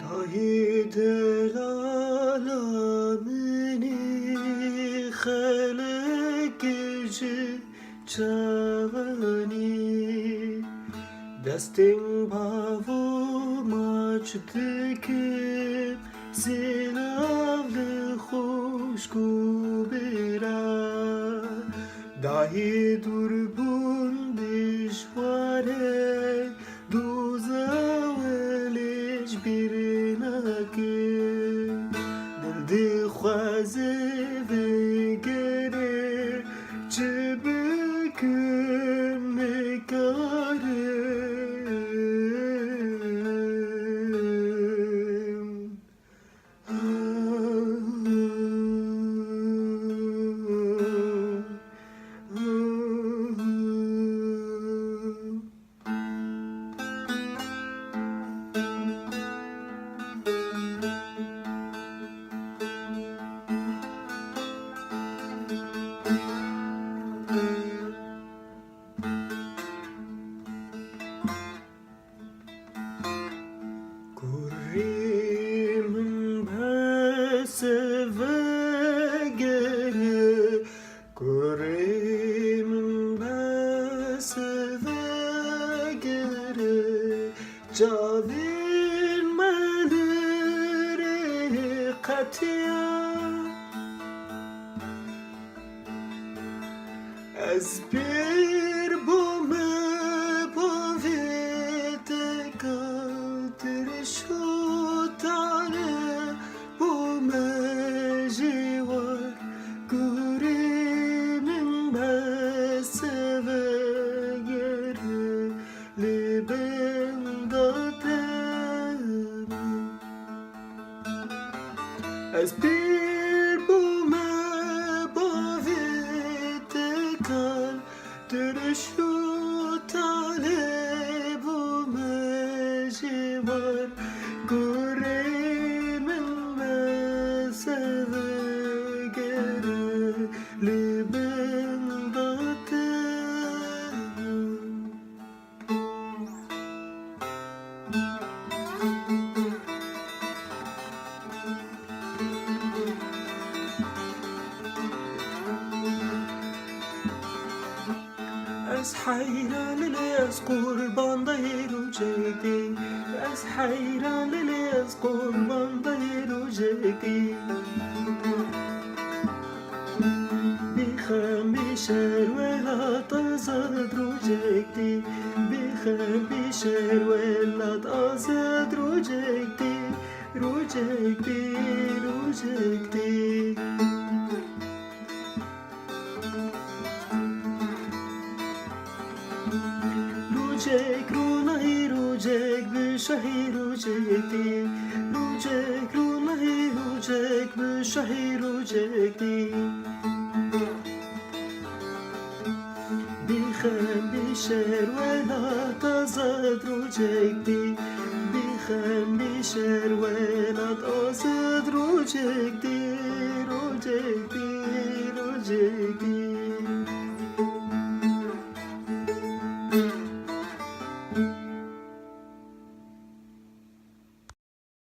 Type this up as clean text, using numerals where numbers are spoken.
داهی دل عالمینی خلق جوانی دستین باو ماچدکم سیلال خوشگو برا داهی دربون دشواره دوزاولش برناکه دل خوازه بگره چه بکن نکارم Kurim besevegere Kurim besevegere Cavin melere katiya Ez bir bu me povete kaldır şu tane bu mejivar Kurimin besevegere Libem datem Ez bir bu me povete kaldır şu tane bu mejivar Kurimin besevegere Libem datem Ez hayran lez kurban dayru cedi Ez hayran lez kurban dayru cedi Bixem bişer velat azad rujekti Bixem bişer velat azad rujekti Rujekti, rujekti Rujek runahi rujek bişahi rujekti Rujek runahi rujek bişahi rujekti Bixem bişer velat azad rujekti Bixem bişer velat azad rujekti Rujekti, rujekti روجكتی